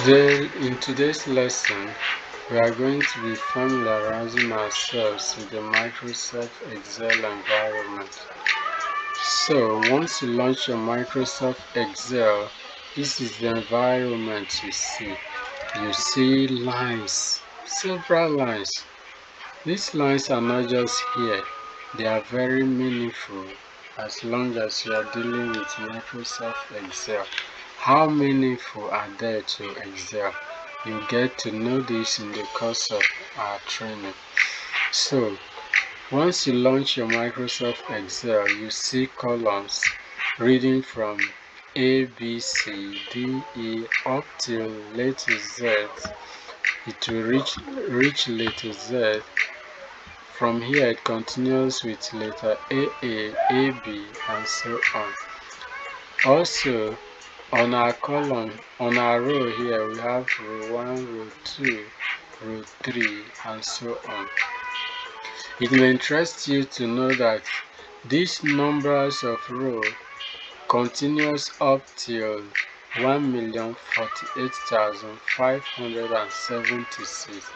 In today's lesson, we are going to be familiarizing ourselves with the Microsoft Excel environment. So, once you launch your Microsoft Excel, this is the environment you see. You see lines, several lines. These lines are not just here, they are very meaningful as long as you are dealing with Microsoft Excel. How meaningful are they to Excel? You get to know this in the course of our training. So, once you launch your Microsoft Excel, you see columns reading from A, B, C, D, E up till letter Z. It will reach letter Z. From here, it continues with letter A, B, and so on. Also, on our column, on our row here, we have row 1, row 2, row 3, and so on. It may interest you to know that these numbers of rows continues up till 1,048,576,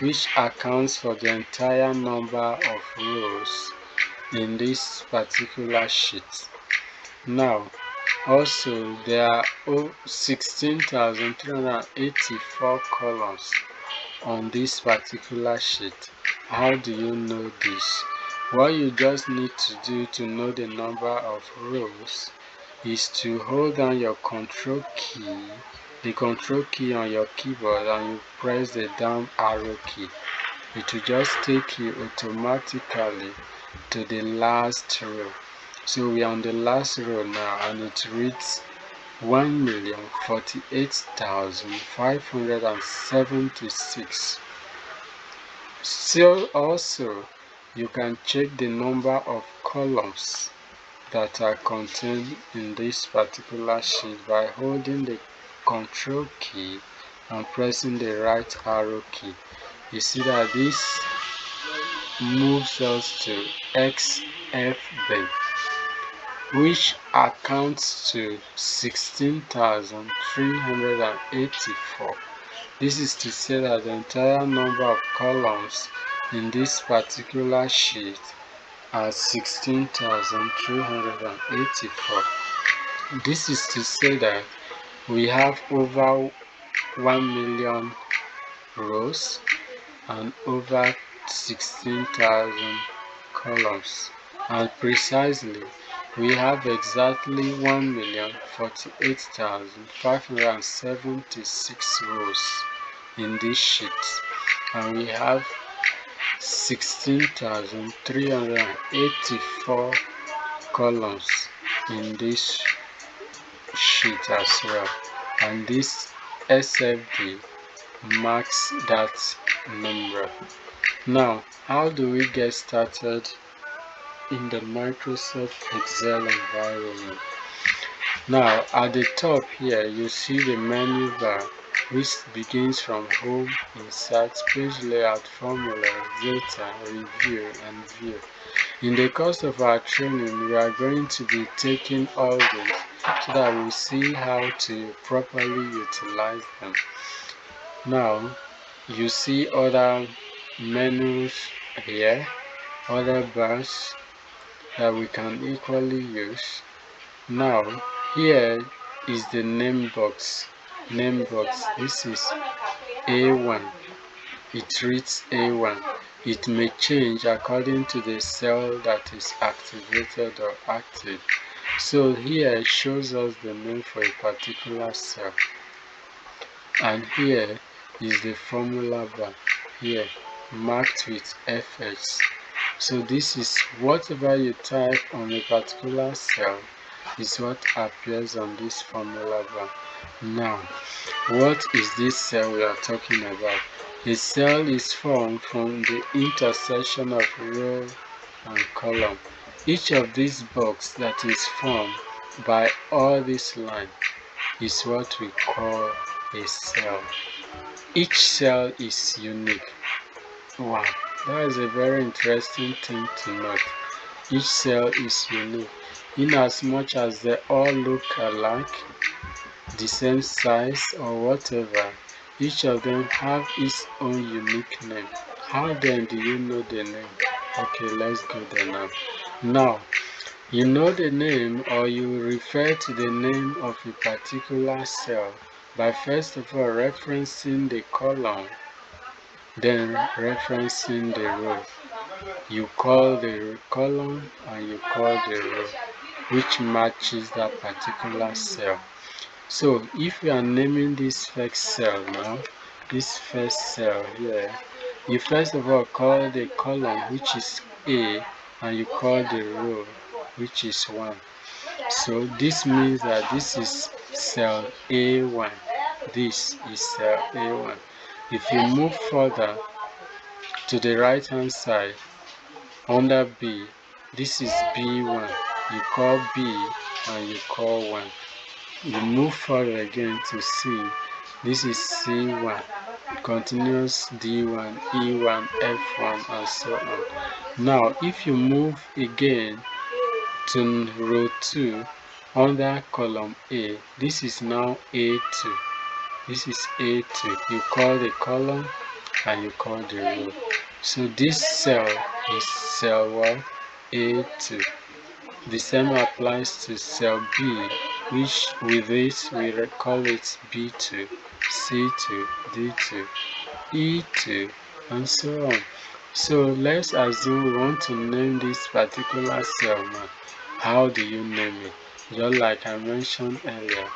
which accounts for the entire number of rows in this particular sheet. Now, also there are 16,384 columns on this particular sheet. How do you know this? What you just need to do to know the number of rows is to hold down your control key, the control key on your keyboard, and you press the down arrow key. It will just take you automatically to the last row. So we are on the last row now, and it reads 1,048,576. So also, you can check the number of columns that are contained in this particular sheet by holding the control key and pressing the right arrow key. You see that this moves us to XFB, which accounts to 16,384. This is to say that the entire number of columns in this particular sheet are 16,384. This is to say that we have over 1 million rows and over 16,000 columns, and precisely we have exactly 1,048,576 rows in this sheet, and we have 16,384 columns in this sheet as well, and this SFD marks that number. Now, how do we get started in the Microsoft Excel environment? Now, at the top here, you see the menu bar, which begins from Home, Insert, Page Layout, Formula, Data, Review, and View. In the course of our training, we are going to be taking all this so that we see how to properly utilize them. Now, you see other menus here, other bars that we can equally use. Now, here is the name box. This is A1. It reads A1. It may change according to the cell that is activated or active. So here it shows us the name for a particular cell. And here is the formula bar, here marked with FX. So this is whatever you type on a particular cell is what appears on this formula bar. Now, what is this cell we are talking about? A cell is formed from the intersection of row and column. Each of these boxes that is formed by all these lines is what we call a cell. Each cell is unique. Wow, that is a very interesting thing to note. Each cell is unique in as much as they all look alike. the same size or whatever, each of them have its own unique name. How then do you know the name? Okay, let's go there now. Now, you know the name, or you refer to the name of a particular cell by first of all referencing the column, then referencing the row. You call the column and you call the row which matches that particular cell. So if you are naming this first cell now, this first cell here, you first of all call the column which is A and you call the row which is 1. So this means that this is cell A1. This is cell A1. If you move further to the right hand side under B, this is B1. You call B and you call 1. You move forward again to C. This is C1, continuous D1, E1, F1, and so on. Now, if you move again to row 2 under column A, this is now A2. This is A2. You call the column and you call the row. So this cell is cell 1, A2. The same applies to cell B, which with this we call it B2, C2, D2, E2, and so on. So let's assume we want to name this particular cell now. How do you name it? Just like I mentioned earlier,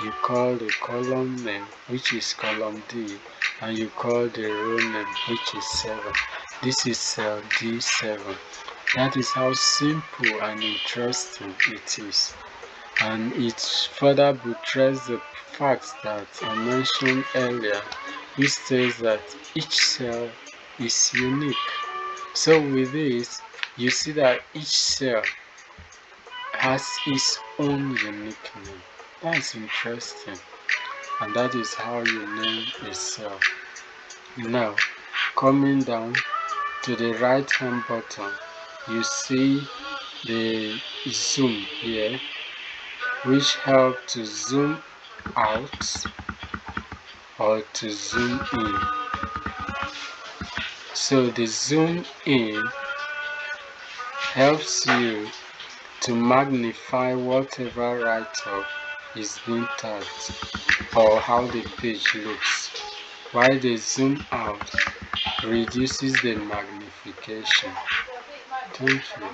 you call the column name, which is column D, and you call the row name, which is 7. This is cell D7. That is how simple and interesting it is. And it further buttresses the fact that I mentioned earlier, which says that each cell is unique. So with this, you see that each cell has its own unique name. That's interesting. And that is how you name a cell. Now, coming down to the right hand bottom, you see the zoom here, which help to zoom out or to zoom in. So the zoom in helps you to magnify whatever write-up is being typed or how the page looks, while the zoom out reduces the magnification. Thank you.